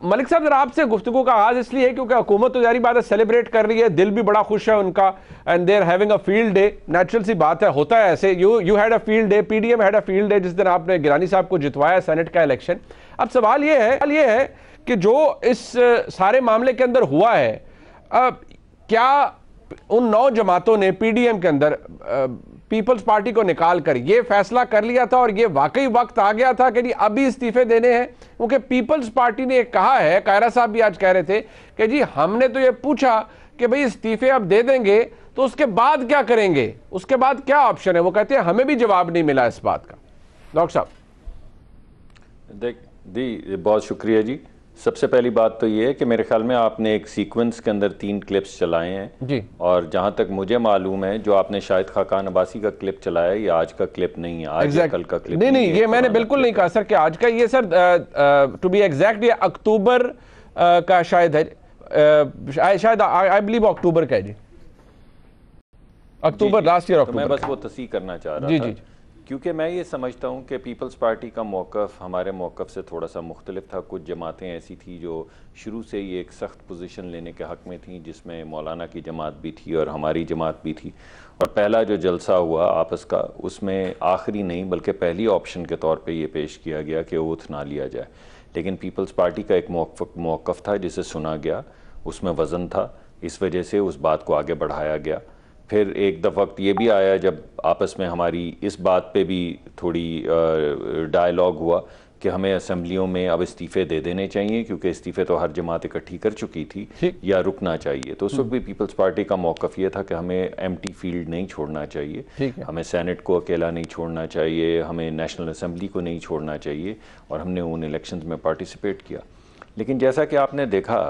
मलिक साहब जरा आपसे गुफ्तगू का आगाज इसलिए है क्योंकि हुकूमत तो जारी बात है सेलिब्रेट कर रही है, दिल भी बड़ा खुश है उनका, and they are having a field day. Natural सी बात है, होता है ऐसे। You had a field day, PDM had a field day जिस दिन आपने गिलानी साहब को जितवाया सेनेट का इलेक्शन। अब सवाल ये है कि जो इस सारे मामले के अंदर हुआ है, क्या उन 9 जमातों ने पीडीएम के अंदर पीपल्स पार्टी को निकाल कर ये फैसला कर लिया था और ये वाकई वक्त आ गया था कि जी अभी इस्तीफे देने हैं? क्योंकि पीपल्स पार्टी ने कहा है, कायरा साहब भी आज कह रहे थे कि जी हमने तो ये पूछा कि भाई इस्तीफे अब दे देंगे तो उसके बाद क्या करेंगे, उसके बाद क्या ऑप्शन है? वो कहते हैं हमें भी जवाब नहीं मिला इस बात का। डॉक्टर साहब बहुत शुक्रिया जी। सबसे पहली बात तो ये है कि मेरे ख्याल में आपने एक सीक्वेंस के अंदर 3 क्लिप्स चलाए हैं जी, और जहां तक मुझे मालूम है जो आपने शायद खाकान अब्बासी का क्लिप चलाया ये आज का क्लिप नहीं है, आज या कल का क्लिप नहीं, ये मैंने बिल्कुल नहीं कहा सर कि आज का, ये सर टू बी एग्जैक्ट ये अक्टूबर का शायद है, शायद आई बिलीव अक्टूबर का है जी, अक्टूबर लास्ट ईयर अक्टूबर। मैं बस वो तस्दीक करना चाह रहा था क्योंकि मैं ये समझता हूँ कि पीपल्स पार्टी का मौक़िफ़ हमारे मौक़िफ़ से थोड़ा सा मुख्तलिफ था। कुछ जमातें ऐसी थी जो शुरू से ही एक सख्त पोजीशन लेने के हक़ में थी, जिसमें मौलाना की जमात भी थी और हमारी जमात भी थी। और पहला जो जलसा हुआ आपस का, उसमें आखिरी नहीं बल्कि पहली ऑप्शन के तौर पे ये पेश किया गया कि ओथ ना लिया जाए। लेकिन पीपल्स पार्टी का एक मौक़िफ़ था जिसे सुना गया, उसमें वज़न था, इस वजह से उस बात को आगे बढ़ाया गया। फिर एक वक्त ये भी आया जब आपस में हमारी इस बात पे भी थोड़ी डायलॉग हुआ कि हमें असम्बलियों में अब इस्तीफ़े दे देने चाहिए क्योंकि इस्तीफ़े तो हर जमात इकट्ठी कर चुकी थी, या रुकना चाहिए। तो उस वक्त भी पीपल्स पार्टी का मौक़िफ़ ये था कि हमें एम्प्टी फील्ड नहीं छोड़ना चाहिए, हमें सेनेट को अकेला नहीं छोड़ना चाहिए, हमें नेशनल असम्बली को नहीं छोड़ना चाहिए, और हमने उन इलेक्शंस में पार्टिसिपेट किया। लेकिन जैसा कि आपने देखा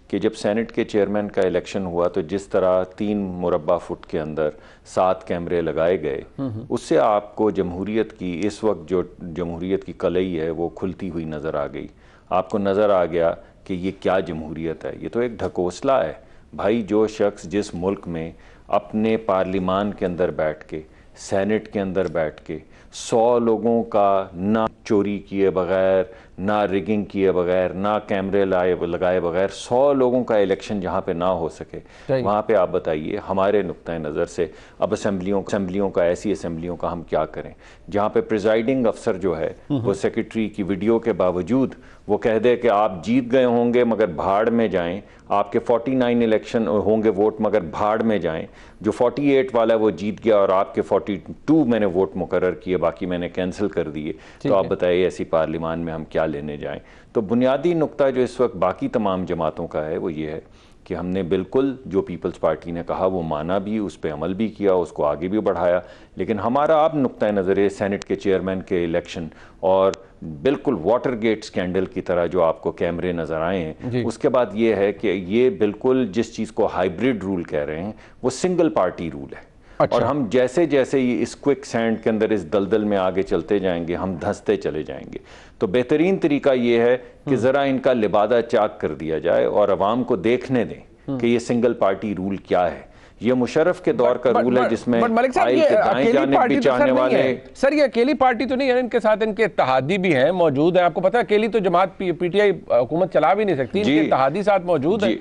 कि जब सेनेट के चेयरमैन का इलेक्शन हुआ तो जिस तरह 3 मुरब्बा फुट के अंदर 7 कैमरे लगाए गए, उससे आपको जमहूरियत की इस वक्त जो जमहूरियत की कलई है वो खुलती हुई नज़र आ गई। आपको नज़र आ गया कि ये क्या जमहूरियत है, ये तो एक ढकोसला है भाई। जो शख्स जिस मुल्क में अपने पार्लिमान के अंदर बैठ के, सेनेट के अंदर बैठ के 100 लोगों का ना चोरी किए बगैर, ना रिगिंग किए बगैर, ना कैमरे लगाए बगैर 100 लोगों का इलेक्शन जहाँ पे ना हो सके, वहाँ पे आप बताइए हमारे नुक्ता नज़र से अब असम्बलियों का, ऐसी असम्बलियों का हम क्या करें जहाँ पे प्रिजाइडिंग अफसर जो है वो सेक्रेटरी की वीडियो के बावजूद वो कह दे कि आप जीत गए होंगे मगर भाड़ में जाएं, आपके 49 इलेक्शन होंगे वोट मगर भाड़ में जाएं, जो 48 वाला है वो जीत गया और आपके 42 मैंने वोट मुकर्रर किए, बाकी मैंने कैंसिल कर दिए। तो आप बताइए ऐसी पार्लिमान में हम क्या लेने जाएं? तो बुनियादी नुक्ता जो इस वक्त बाकी तमाम जमातों का है वो ये है कि हमने बिल्कुल जो पीपल्स पार्टी ने कहा वो माना भी, उस पर अमल भी किया, उसको आगे भी बढ़ाया। लेकिन हमारा अब नुक्ता नज़र है सेनेट के चेयरमैन के इलेक्शन और बिल्कुल वाटर गेट स्कैंडल की तरह जो आपको कैमरे नज़र आए हैं, उसके बाद ये है कि ये बिल्कुल जिस चीज़ को हाइब्रिड रूल कह रहे हैं वो सिंगल पार्टी रूल है। अच्छा। और हम जैसे जैसे ही इस क्विक सैंड के अंदर, इस दलदल में आगे चलते जाएंगे, हम धंसते चले जाएंगे। तो बेहतरीन तरीका ये है कि ज़रा इनका लिबादा चाक कर दिया जाए और अवाम को देखने दें कि ये सिंगल पार्टी रूल क्या है। ये मुशर्रफ के दौर का रूल है जिसमें आइल के दाएं जानिब भी चाहने वाले। सर ये अकेली पार्टी तो नहीं है, इनके साथ इनके इत्तेहादी भी हैं, मौजूद हैं। आपको पता है अकेली तो जमात पीटीआई हुकूमत चला भी नहीं सकती, इनके इत्तेहादी साथ मौजूद है।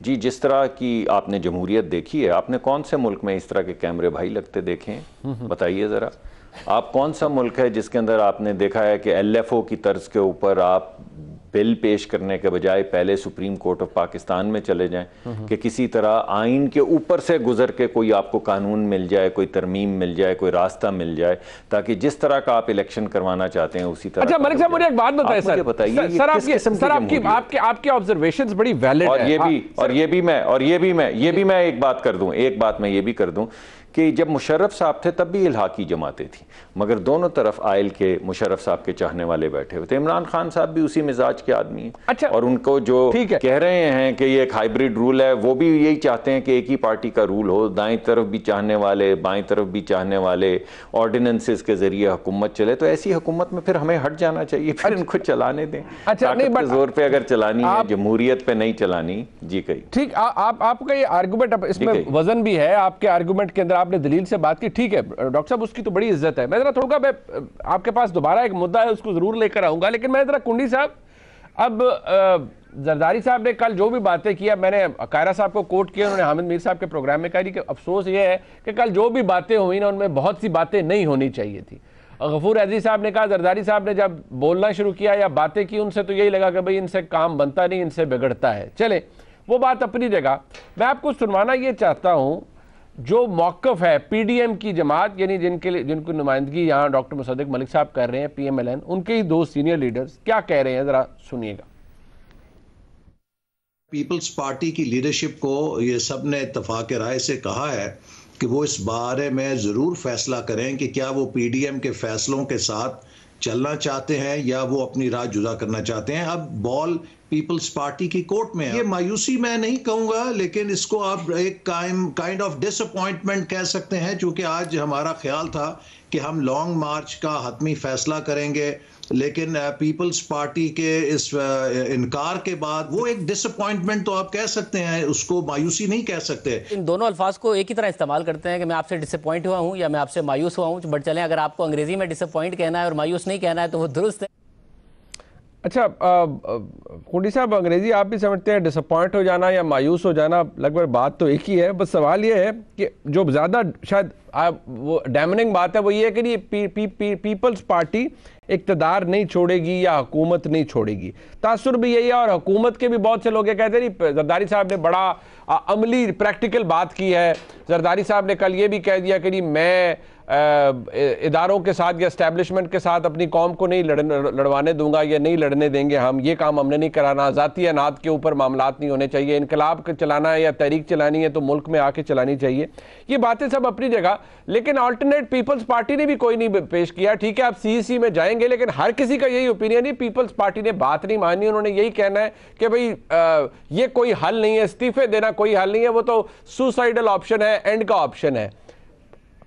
जी, जिस तरह की आपने जमहूरियत देखी है, आपने कौन से मुल्क में इस तरह के कैमरे भाई लगते देखे हैं? बताइए ज़रा। आप कौन सा मुल्क है जिसके अंदर आपने देखा है कि एलएफओ की तर्ज के ऊपर आप बिल पेश करने के बजाय पहले सुप्रीम कोर्ट ऑफ पाकिस्तान में चले जाएं कि किसी तरह आइन के ऊपर से गुजर के कोई आपको कानून मिल जाए, कोई तरमीम मिल जाए, कोई रास्ता मिल जाए, ताकि जिस तरह का आप इलेक्शन करवाना चाहते हैं उसी तरह। अच्छा मलिक साहब मुझे एक बात बताइए सर, बताइए सर आपकी ऑब्जर्वेशंस बड़ी वैलिड है। और ये भी मैं एक बात कर दूं, एक बात मैं ये भी कर दूं कि जब मुशर्रफ साहब थे तब भी इल्हाकी जमातें थी, मगर दोनों तरफ आयल के मुशर्रफ साहब के चाहने वाले बैठे हुए थे। इमरान खान साहब भी उसी मिजाज के आदमी हैं। अच्छा। और उनको जो कह रहे हैं कि ये एक हाइब्रिड रूल है, वो भी यही चाहते हैं कि एक ही पार्टी का रूल हो, दाएं तरफ भी चाहने वाले, बाएं तरफ भी चाहने वाले, ऑर्डिनेंसेस के जरिए हुकूमत चले। तो ऐसी हुकूमत में फिर हमें हट जाना चाहिए, फिर इनको चलाने दें। अच्छा, के जोर पे अगर चलानी है, जमहूरियत पे नहीं चलानी। जी कही ठीक। आपका ये आर्गूमेंट, इसमें वजन भी है आपके आर्गूमेंट के अंदर, आपने दलील से बात की, ठीक है डॉक्टर साहब, उसकी तो बड़ी इज्जत है। मैं जरा थोड़ा आपके पास दोबारा एक मुद्दा है, उसको जरूर लेकर आऊंगा, लेकिन मैं जरा कुंडी साहब अब जरदारी साहब ने कल जो भी बातें किया, मैंने कायरा साहब को कोट किया, उन्होंने हामिद मीर साहब के प्रोग्राम में कही कि अफसोस ये है कि कल जो भी बातें हुई ना उनमें बहुत सी बातें नहीं होनी चाहिए थी। गफूर अजीज साहब ने कहा जरदारी साहब ने जब बोलना शुरू किया या बातें की उनसे तो यही लगा कि भाई इनसे काम बनता नहीं, इनसे बिगड़ता है। चले वो बात अपनी जगह, मैं आपको सुनवाना ये चाहता हूँ जो मौक़िफ़ है पीडीएम की जमात, यानी जिनको नुमाइंदगी यहाँ डॉक्टर मुसद्दिक मलिक साहब कर रहे हैं पीएमएलएन, उनके ही दो सीनियर लीडर्स क्या कह रहे हैं, ज़रा सुनिएगा। पीपल्स पार्टी की लीडरशिप को ये सब ने इत्तफाक राय से कहा है कि वो इस बारे में ज़रूर फैसला करें कि क्या वो पीडीएम के फैसलों के साथ चलना चाहते हैं या वो अपनी राह जुदा करना चाहते हैं। अब बॉल पीपल्स पार्टी की कोर्ट में है। ये मायूसी मैं नहीं कहूँगा, लेकिन इसको आप एक काइंड ऑफ डिसअपॉइंटमेंट कह सकते हैं, क्योंकि आज हमारा ख्याल था कि हम लॉन्ग मार्च का हतमी फैसला करेंगे, लेकिन पीपल्स पार्टी के इस इनकार के बाद वो एक डिसअपॉइंटमेंट तो आप कह सकते हैं, उसको मायूसी नहीं कह सकते। इन दोनों अल्फाज को एक ही तरह इस्तेमाल करते हैं कि मैं आपसे डिसअपॉइंट हुआ हूं या मैं आपसे मायूस हुआ हूं, बट चलें अगर आपको अंग्रेजी में डिसअपॉइंट कहना है और मायूस नहीं कहना है तो वो दुरुस्त है। अच्छा खूंटी साहब, अंग्रेजी आप भी समझते हैं, डिसअपॉइंट हो जाना या मायूस हो जाना लगभग बात तो एक ही है। बस सवाल ये है कि जो ज़्यादा शायद वो डैमनिंग बात है वो ये है कि ये पीपल्स पार्टी इक़्तिदार नहीं छोड़ेगी या हुकूमत नहीं छोड़ेगी। तासुर भी यही है, और हुकूमत के भी बहुत से लोग ये कहते हैं। जरदारी साहब ने बड़ा अमली प्रैक्टिकल बात की है। जरदारी साहब ने कल ये भी कह दिया कि मैं इदारों के साथ या एस्टैब्लिशमेंट के साथ अपनी कौम को नहीं लड़वाने दूंगा या नहीं लड़ने देंगे, हम ये काम हमने नहीं कराना, ज़ाती अनाद के ऊपर मामलात नहीं होने चाहिए, इनकलाब चलाना है या तहरीक चलानी है तो मुल्क में आके चलानी चाहिए। ये बातें सब अपनी जगह, लेकिन अल्टरनेट पीपल्स पार्टी ने भी कोई नहीं पेश किया। ठीक है, आप सीईसी में जाएंगे, लेकिन हर किसी का यही ओपिनियन है, पीपल्स पार्टी ने बात नहीं मानी। उन्होंने यही कहना है कि भाई ये कोई हल नहीं है, इस्तीफे देना कोई हल नहीं है, वो तो सुसाइडल ऑप्शन है, एंड का ऑप्शन है।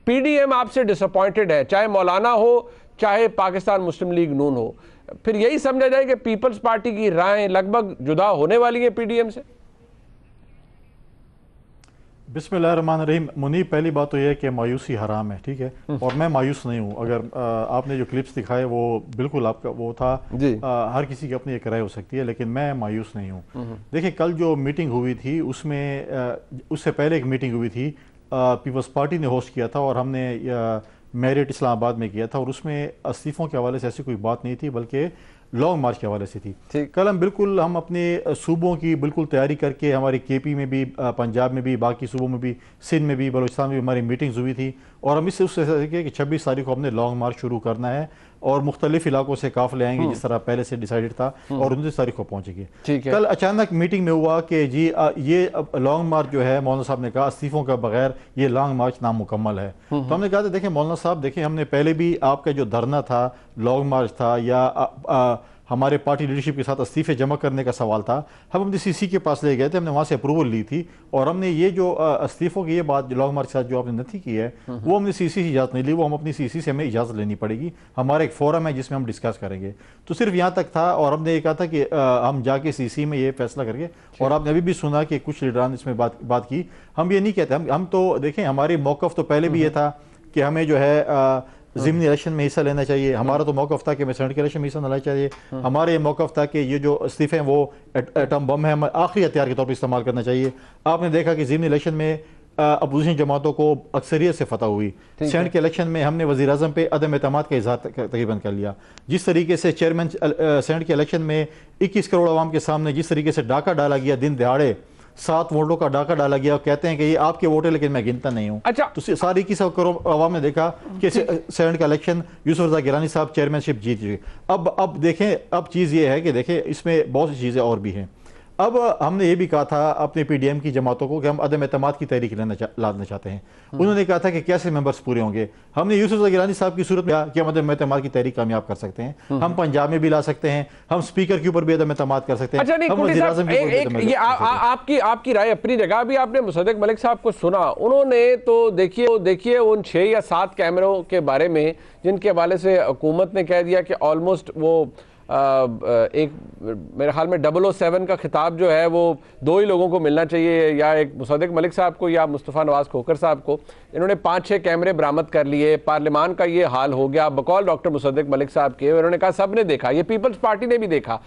पीडीएम आपसे डिसअपॉइंटेड है, चाहे मौलाना हो चाहे पाकिस्तान मुस्लिम लीग नून हो, फिर यही समझा जाए कि पीपल्स पार्टी की राहें लगभग जुदा होने वाली है पीडीएम से। बिस्मिल्लाहिर्रहमानिर्रहीम। मुनीब, पहली बात तो यह है कि मायूसी हराम है, ठीक है, और मैं मायूस नहीं हूँ। अगर आपने जो क्लिप्स दिखाए वो बिल्कुल आपका वो था, हर किसी की अपनी एक राय हो सकती है, लेकिन मैं मायूस नहीं हूँ। देखिए, कल जो मीटिंग हुई थी उसमें उससे पहले एक मीटिंग हुई थी, पीपल्स पार्टी ने होस्ट किया था और हमने मेरिट इस्लामाबाद में किया था, और उसमें इस्तीफ़ों के हवाले से ऐसी कोई बात नहीं थी, बल्कि लॉन्ग मार्च के हवाले से थी। कल हम अपने सूबों की बिल्कुल तैयारी करके, हमारी केपी में भी, पंजाब में भी, बाकी सूबों में भी, सिंध में भी, बलूचिस्तान में भी हमारी मीटिंग्स हुई थी, और हम इससे उससे कि 26 तारीख को हमने लॉन्ग मार्च शुरू करना है और मुख्तलिफ इलाकों से काफिले आएंगे जिस तरह पहले से डिसाइडेड था, और 29 तारीख को पहुंचेंगे। कल अचानक मीटिंग में हुआ कि जी ये लॉन्ग मार्च जो है, मौलाना साहब ने कहा इस्तीफों का बगैर ये लॉन्ग मार्च नामुकम्मल है। तो हमने कहा था देखिए मौलाना साहब, देखिए हमने पहले भी आपका जो धरना था, लॉन्ग मार्च था, या हमारे पार्टी लीडरशिप के साथ इस्तीफे जमा करने का सवाल था, हम अपने सीसी के पास ले गए थे, हमने वहाँ से अप्रूवल ली थी, और हमने ये जो इस्तीफों की ये बात लॉन्ग मार्च के साथ जो आपने नथी की है वो हमने सीसी से इजाज़त नहीं ली, वो हम अपनी सीसी से हमें इजाज़त लेनी पड़ेगी। हमारा एक फोरम है जिसमें हम डिस्कस करेंगे, तो सिर्फ यहाँ तक था, और हमने ये कहा था कि हम जाके सीसी में ये फैसला करेंगे। और आपने अभी भी सुना कि कुछ लीडरान इसमें बात की। हम ये नहीं कहते, हम तो देखें, हमारी मौक़िफ़ तो पहले भी ये था कि हमें जो है ज़िमनी इलेक्शन में हिस्सा लेना चाहिए। हमारा तो मौक़िफ़ था कि हमें सेनेट के इलेक्शन में हिस्सा लेना चाहिए। हमारा ये मौक़िफ़ था कि ये जो इस्तीफ़े हैं वो एटम बम है, हमें आखिरी हथियार के तौर पर इस्तेमाल करना चाहिए। आपने देखा कि ज़िमनी इलेक्शन में अपोजिशन जमातों को अक्सरियत से फतह हुई। सेनेट के इलेक्शन में हमने वज़ीर आज़म पे अदम एतमाद का इज़हार तकरीबन कर लिया। जिस तरीके से चेयरमैन सेनेट के इलेक्शन में 21 करोड़ आवाम के सामने जिस तरीके से डाका डाला गया, दिन दिहाड़े 7 वोटों का डाका डाला गया, कहते हैं कि ये आपके वोट है लेकिन मैं गिनता नहीं हूँ। अच्छा, तो सारी 21 करोड़ आवाम ने देखा कि सेनेट का इलेक्शन यूसुफ रज़ा गिलानी साहब चेयरमैनशिप जीत गए। अब देखें, अब चीज़ ये है कि देखें इसमें बहुत सी चीज़ें और भी हैं। अब हमने ये भी कहा था अपने पीडीएम की जमातों को कि हम अदम एतमाद की तहरीक लाना चाहते हैं। उन्होंने कहा था कि कैसे मेंबर्स पूरे होंगे। हमने यूसुफ रज़ा गिलानी साहब की सूरत में कि हम अदम एतमाद की तहरीक कामयाब कर सकते हैं। हम पंजाब में भी ला सकते हैं, हम स्पीकर के ऊपर भी अदम एतमाद कर सकते हैं। अच्छा नहीं, आपकी राय अपनी जगह। अभी आपने मुसद्दिक मलिक साहब को सुना, उन्होंने तो देखिए उन 6 या 7 कैमरों के बारे में जिनके हवाले से हुकूमत ने कह दिया कि ऑलमोस्ट वो एक मेरे ख्याल में 007 का खिताब जो है वो दो ही लोगों को मिलना चाहिए, या एक मुसद्दिक मलिक साहब को या मुस्तफ़ा नवाज़ खोखर साहब को। इन्होंने 5-6 कैमरे बरामद कर लिए, पार्लियामान का ये हाल हो गया बकौल डॉक्टर मुसद्दिक मलिक साहब के। उन्होंने कहा सब ने देखा, ये पीपल्स पार्टी ने भी देखा।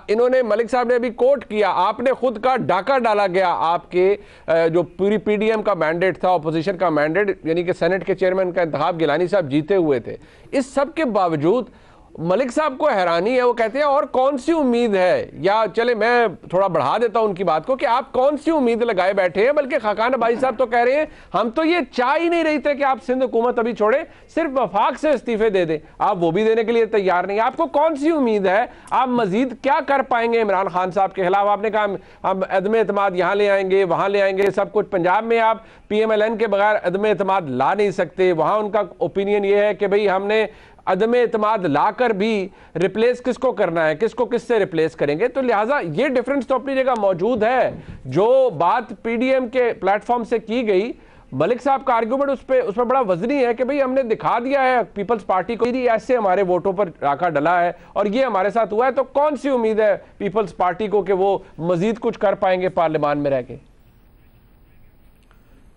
इन्होंने मलिक साहब ने भी कोट किया, आपने खुद का डाका डाला गया, आपके जो पूरी पीडीएम का मैंडेट था, अपोजिशन का मैंडेट, यानी कि सेनेट के चेयरमैन का इंतखाब गिलानी साहब जीते हुए थे। इस सब के बावजूद मलिक साहब को हैरानी है, वो कहते हैं और कौन सी उम्मीद है, या चले मैं थोड़ा बढ़ा देता हूं उनकी बात को कि आप कौन सी उम्मीद लगाए बैठे हैं। बल्कि खाकान अब्बासी साहब तो कह रहे हैं हम तो ये चाह ही नहीं रही थे कि आप सिंध हुकूमत अभी छोड़े, सिर्फ वफाक से इस्तीफे दे दें, आप वो भी देने के लिए तैयार नहीं। आपको कौन सी उम्मीद है, आप मजीद क्या कर पाएंगे इमरान खान साहब के खिलाफ? आपने कहा हम अदम एतमाद यहाँ ले आएंगे, वहाँ ले आएंगे, सब कुछ। पंजाब में आप PMLN के बगैर अदम एतमाद ला नहीं सकते, वहाँ उनका ओपिनियन ये है कि भाई हमने अदम एतमाद लाकर भी रिप्लेस किसको करना है, किसको किससे रिप्लेस करेंगे। तो लिहाजा ये डिफरेंस तो अपनी जगह मौजूद है। जो बात PDM के प्लेटफॉर्म से की गई, मलिक साहब का आर्गूमेंट उस पर बड़ा वजनी है कि भाई हमने दिखा दिया है पीपल्स पार्टी को, ऐसे हमारे वोटों पर राखा डला है और ये हमारे साथ हुआ है। तो कौन सी उम्मीद है पीपल्स पार्टी को कि वो मजीद कुछ कर पाएंगे पार्लियामान में रह के?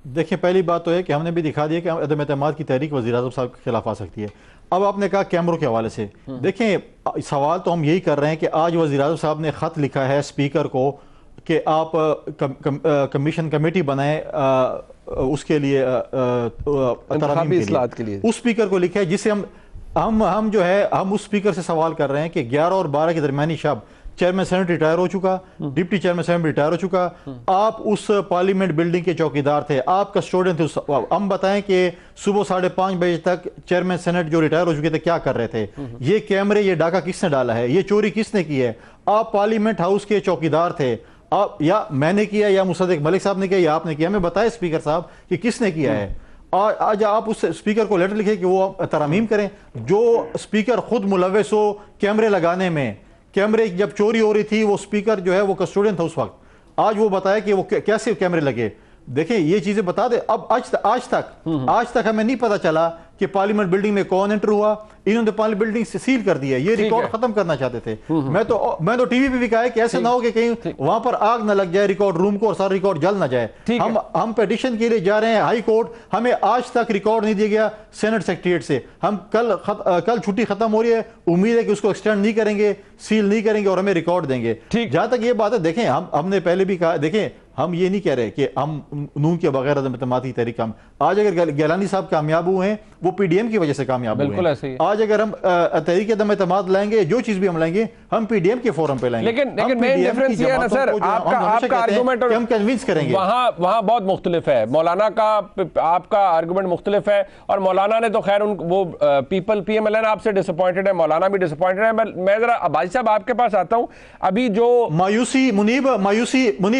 देखिए, पहली बात तो है कि हमने भी दिखा दिया कि अदम एतमाद की तहरीक वज़ीर-ए-आज़म साहब के खिलाफ आ सकती है। अब आपने कहा कैमरों के हवाले से, देखें सवाल तो हम यही कर रहे हैं कि आज वज़ीर-ए-आज़म साहब ने ख़त लिखा है स्पीकर को कि आप कमीशन कमेटी बनाएं उसके लिए तरमीम के लिए। उस स्पीकर को लिखा है जिसे हम जो है हम उस स्पीकर से सवाल कर रहे हैं कि 11 और 12 के दरमियानी शब चेयरमैन सेनेट रिटायर हो चुका, डिप्टी चेयरमैन सेनेट रिटायर हो चुका, आप उस पार्लियामेंट बिल्डिंग के चौकीदार थे, आप कस्टोडियन थे। हम बताएं कि सुबह 5:30 बजे तक चेयरमैन सेनेट जो रिटायर हो चुके थे क्या कर रहे थे? ये कैमरे, ये डाका किसने डाला है, ये चोरी किसने की है? आप पार्लियामेंट हाउस के चौकीदार थे, आप या मैंने किया या मुसद्दिक मलिक साहब ने किया या आपने किया? हमें बताए स्पीकर साहब कि किसने किया है। और आज आप उस स्पीकर को लेटर लिखे कि वो तरमीम करें। जो स्पीकर खुद मुलव्वस हो कैमरे लगाने में, कैमरे जब चोरी हो रही थी वो स्पीकर जो है वो कस्टोडियन था उस वक्त, आज वो बताया कि वो कैसे कैमरे लगे। देखें ये चीजें बता दे। अब आज तक हमें नहीं पता चला कि पार्लियामेंट बिल्डिंग में कौन एंटर हुआ। इन्होंने पार्लियामेंट बिल्डिंग से सील कर दिया, ये रिकॉर्ड खत्म करना चाहते थे। मैं तो टीवी पे भी कहा है कि ऐसे ना हो कि कहीं वहां पर आग ना लग जाए रिकॉर्ड रूम को और सारा रिकॉर्ड जल ना जाए। हम पिटीशन के लिए जा रहे हैं हाई कोर्ट, हमें आज तक रिकॉर्ड नहीं दिया गया सेनेट सेक्रेटेरिएट से। हम कल छुट्टी खत्म हो रही है, उम्मीद है कि उसको एक्सटेंड नहीं करेंगे, सील नहीं करेंगे और हमें रिकॉर्ड देंगे। जहां तक ये बात है, देखें हमने पहले भी कहा, देखें हम ये नहीं कह रहे कि हम नून के बगैर अदम-ए-एतमादी तहरीक हम आज अगर गिलानी साहब कामयाब हुए हैं वो PDM की वजह से कामयाब हुए हैं। आज अगर हम तहरीक अदम-ए-एतमाद लाएंगे, जो चीज भी हम लाएंगे हम PDM के फोरम पे लाएंगे। लेकिन मेन डिफरेंस ये है ना सर, आपका आर्गुमेंट हम कन्विंस करेंगे, वहां बहुत मुख्तलिफ है। मौलाना का आपका आर्गुमेंट मुख्तलिफ है और मौलाना ने तो खैर वो PMLN आपसे डिसअपॉइंटेड है, मौलाना भी डिसअपॉइंटेड है। मैं जरा भाई साहब आपके पास आता हूं। अभी जो मायूसी मुनीब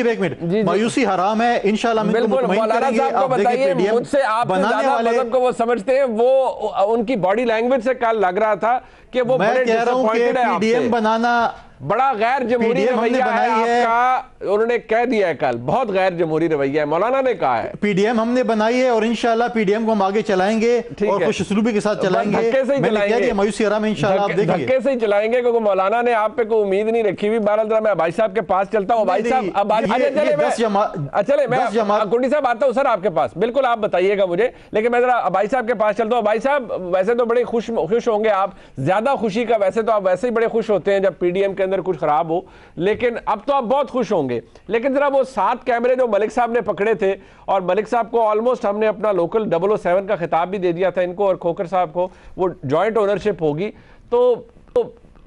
एक मिनट, मायूसी हराम है। इंशाल्लाह मौलाना साहब को बताइए, मुझसे आप मजहब को वो समझते हैं, वो उनकी बॉडी लैंग्वेज से कल लग रहा था कि वो बड़े डिसअपॉइंटेड है आपसे। PDM बनाना बड़ा गैर जमहूरी रवैया है आपका, उन्होंने कह दिया है कल, बहुत गैर जमहूरी रवैया है, मौलाना ने कहा है। PDM हमने बनाई है और इंशाल्लाह PDM को हम आगे चलाएंगे और खुशसलूबी के साथ चलाएंगे। धक्के से ही चलाएंगे, मायूसी हराम है इंशाल्लाह, आप देखेंगे। धक्के से ही चलाएंगे क्योंकि मौलाना ने आप पे कोई उम्मीद नहीं रखी हुई। बहरहाल मैं भाई साहब के पास चलता हूँ। भाई साहब अब चले, मैं कुंडी साहब आता हूँ सर आपके पास, बिल्कुल आप बताइएगा मुझे। लेकिन मैं जरा भाई साहब के पास चलता हूँ। भाई साहब वैसे तो बड़े खुश होंगे आप, ज्यादा खुशी का वैसे तो आप वैसे ही बड़े खुश होते हैं जब PDM के अंदर कुछ खराब हो, लेकिन अब तो आप बहुत खुश होंगे। लेकिन जरा वो 7 कैमरे जो मलिक साहब ने पकड़े थे, और मलिक साहब को ऑलमोस्ट हमने अपना लोकल 007 का खिताब भी दे दिया था इनको और खोखर साहब को, वो जॉइंट ओनरशिप होगी। तो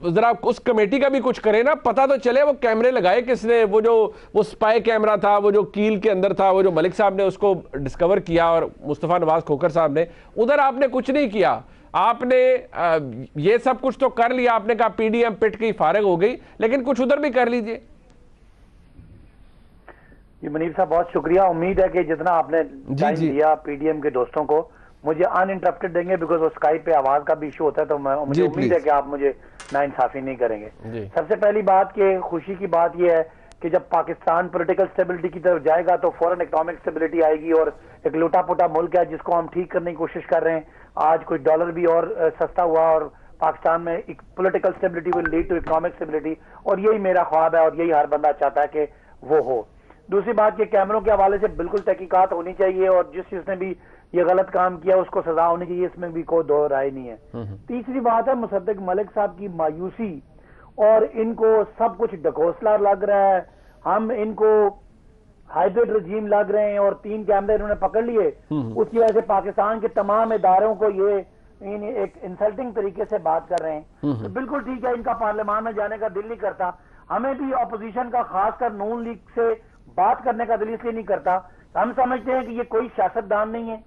जरा उस कमेटी का भी कुछ करें ना, पता तो चले वो कैमरे लगाए किसने। वो स्पाई कैमरा था, वो जो कील के अंदर था, वो जो मलिक साहब ने उसको डिस्कवर किया और मुस्तफ़ा नवाज खोखर साहब ने, उधर आपने कुछ नहीं किया। आपने ये सब कुछ तो कर लिया, आपने कहा PDM पिट की फारिग हो गई, लेकिन कुछ उधर भी कर लीजिए। जी मुनीब साहब बहुत शुक्रिया। उम्मीद है कि जितना आपने टाइम दिया PDM के दोस्तों को, मुझे अनइंटरप्टेड देंगे, बिकॉज वो स्काइप पे आवाज का भी इशू होता है, तो मुझे उम्मीद है कि आप मुझे नाइंसाफी नहीं करेंगे। सबसे पहली बात कि खुशी की बात यह है कि जब पाकिस्तान पॉलिटिकल स्टेबिलिटी की तरफ जाएगा तो फौरन इकोनॉमिक स्टेबिलिटी आएगी, और एक लुटा पुटा मुल्क है जिसको हम ठीक करने की कोशिश कर रहे हैं। आज कुछ डॉलर भी और सस्ता हुआ और पाकिस्तान में एक political stability will lead to economic stability, और यही मेरा ख्वाब है और यही हर बंदा चाहता है कि वो हो। दूसरी बात कि कैमरों के हवाले से बिल्कुल तहकीकात होनी चाहिए और जिसने भी ये गलत काम किया उसको सजा होनी चाहिए, इसमें भी कोई दो राय नहीं है। तीसरी बात है मुसद्दिक मलिक साहब की मायूसी, और इनको सब कुछ ढकोसला लग रहा है, हम इनको हाइब्रिड रजीम लग रहे हैं और 3 कैमरे इन्होंने पकड़ लिए, उसकी वजह से पाकिस्तान के तमाम इदारों को ये एक इंसल्टिंग तरीके से बात कर रहे हैं। तो बिल्कुल ठीक है, इनका पार्लियामान में जाने का दिल नहीं करता, हमें भी अपोजिशन का खासकर नून लीग से बात करने का दिल इसलिए नहीं करता, हम समझते हैं कि ये कोई सियासतदान नहीं है,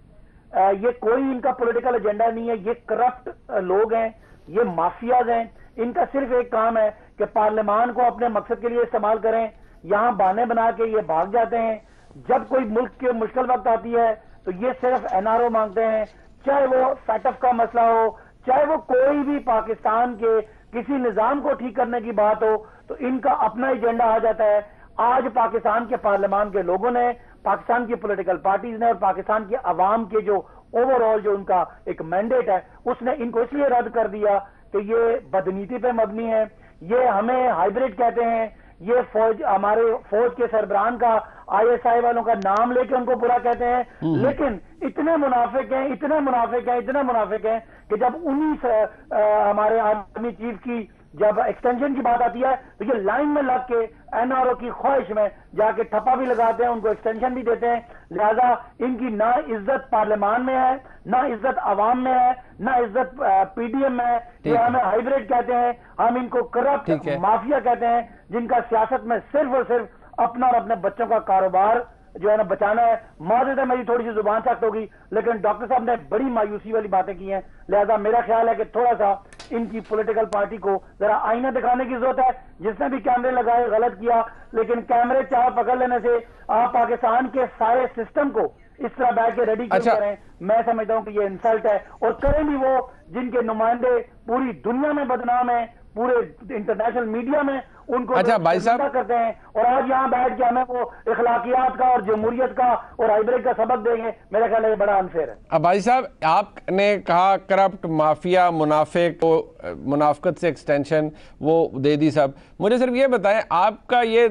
ये कोई इनका पॉलिटिकल एजेंडा नहीं है, ये करप्ट लोग हैं, ये माफियाज हैं, इनका सिर्फ एक काम है कि पार्लियामान को अपने मकसद के लिए इस्तेमाल करें, यहां बहाने बना के ये भाग जाते हैं। जब कोई मुल्क के मुश्किल वक्त आती है तो ये सिर्फ एनआरओ मांगते हैं, चाहे वो फैटफ का मसला हो, चाहे वो कोई भी पाकिस्तान के किसी निजाम को ठीक करने की बात हो, तो इनका अपना एजेंडा आ जाता है। आज पाकिस्तान के पार्लियामान के लोगों ने, पाकिस्तान की पॉलिटिकल पार्टीज ने और पाकिस्तान के अवाम के जो ओवरऑल जो उनका एक मैंडेट है उसने इनको इसलिए रद्द कर दिया कि ये बदनीति पे मबनी है, ये हमें हाइब्रिड कहते हैं, ये फौज, हमारे फौज के सरबरान का आईएसआई वालों का नाम लेके उनको बुरा कहते हैं, लेकिन इतने मुनाफिक हैं, इतने मुनाफिक हैं, इतने मुनाफिक हैं कि जब उन्हीं हमारे आर्मी चीफ की जब एक्सटेंशन की बात आती है तो ये लाइन में लग के एनआरओ की ख्वाहिश में जाके ठप्पा भी लगाते हैं, उनको एक्सटेंशन भी देते हैं। लिहाजा इनकी ना इज्जत पार्लियामान में है, ना इज्जत अवाम में है, ना इज्जत पीडीएम में है। ये हमें हाइब्रिड कहते हैं, हम इनको करप्ट माफिया कहते हैं, जिनका सियासत में सिर्फ और सिर्फ अपना और अपने बच्चों का कारोबार जो है ना बचाना है। माजरत है मेरी थोड़ी सी जुबान सख्त होगी, लेकिन डॉक्टर साहब ने बड़ी मायूसी वाली बातें की हैं, लिहाजा मेरा ख्याल है कि थोड़ा सा इनकी पॉलिटिकल पार्टी को जरा आईना दिखाने की जरूरत है। जिसने भी कैमरे लगाए गलत किया, लेकिन कैमरे 4 पकड़ लेने से आप पाकिस्तान के सारे सिस्टम को इस तरह बैठ के रेडी क्यों करें? मैं समझता हूं कि ये इंसल्ट है, और करें भी वो जिनके नुमाइंदे पूरी दुनिया में बदनाम है, पूरे इंटरनेशनल मीडिया में उनको भाई साहब करते हैं, और आज यहाँ बैठ के हमें वो इखलाकियात का और जमहूरियत का और हाइब्रिड का सबक देंगे। मेरा ख्याल है ये बड़ा अनफेयर है। अब भाई साहब आपने कहा करप्ट माफिया मुनाफिक को मुनाफिकत से एक्सटेंशन वो दे दी सब, मुझे सिर्फ ये बताएं आपका ये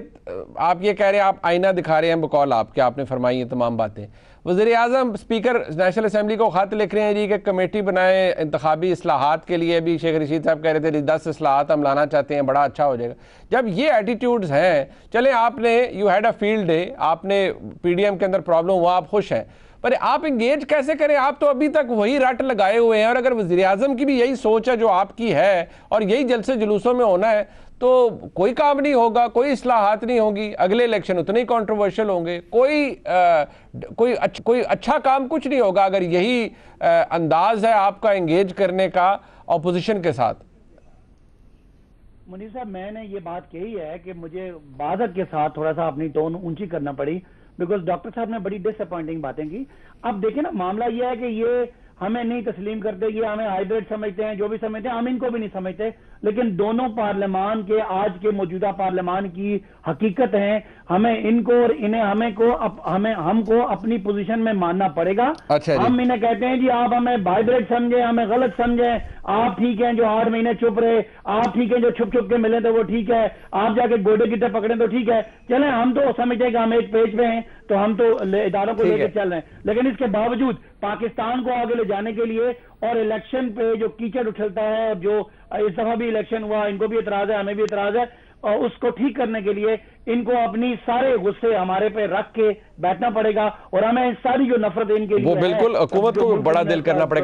आप ये कह रहे हैं, आप आईना दिखा रहे हैं बकौल आपके, आपने फरमाई ये तमाम बातें, वज़ीर आज़म स्पीकर नेशनल असम्बली को ख़त लिख रहे हैं जी कि कमेटी बनाए इंतखाबी इस्लाहात के लिए, भी शेख रशीद साहब कह रहे थे 10 इस्लाहात हम लाना चाहते हैं, बड़ा अच्छा हो जाएगा। जब ये एटीट्यूड्स हैं, चले आपने you had a field day, आपने पीडीएम के अंदर प्रॉब्लम हुआ, आप खुश हैं, पर आप इंगेज कैसे करें? आप तो अभी तक वही रट लगाए हुए हैं, और अगर वज़ीर आज़म की भी यही सोच है जो आपकी है और यही जलसे जुलूसों में होना है तो कोई काम नहीं होगा, कोई इस्लाहात नहीं होगी, अगले इलेक्शन उतने ही कंट्रोवर्शियल होंगे, कोई अच्छा काम कुछ नहीं होगा अगर यही अंदाज है आपका एंगेज करने का ऑपोजिशन के साथ। मुनीर साहब, मैंने ये बात कही है कि मुझे बादक के साथ थोड़ा सा अपनी टोन ऊंची करना पड़ी, बिकॉज डॉक्टर साहब ने बड़ी डिसअपॉइंटिंग बातें की। अब देखिए ना, मामला ये है कि ये हमें नहीं तस्लीम करते, ये हमें हाइब्रिड समझते हैं, जो भी समझते हैं हम इनको भी नहीं समझते, लेकिन दोनों पार्लियामान के आज के मौजूदा पार्लियामान की हकीकत है, हमें इनको और इन्हें हमको अपनी पोजीशन में मानना पड़ेगा। अच्छा, हम इन्हें कहते हैं जी आप हमें हाइब्रिड समझे, हमें गलत समझे, आप ठीक हैं जो 8 महीने चुप रहे, आप ठीक हैं जो छुप छुप के मिले तो वो ठीक है, आप जाके गोडे गिट्टे पकड़े तो ठीक है, चलें हम तो समझते हैं कि हम एक पेज पे हैं तो हम तो इदारों को लेकर चल रहे हैं, लेकिन इसके बावजूद पाकिस्तान को आगे ले जाने के लिए और इलेक्शन पे जो कीचड़ उछलता है और जो इस दफा भी इलेक्शन हुआ, इनको भी एतराज है, हमें भी एतराज है, और उसको ठीक करने के लिए इनको अपनी सारे गुस्से हमारे पे रख के बैठना पड़ेगा, और हमें सारी जो नफरत इनके लिए वो बिल्कुल हुकूमत को बड़ा दिल करना पड़ेगा।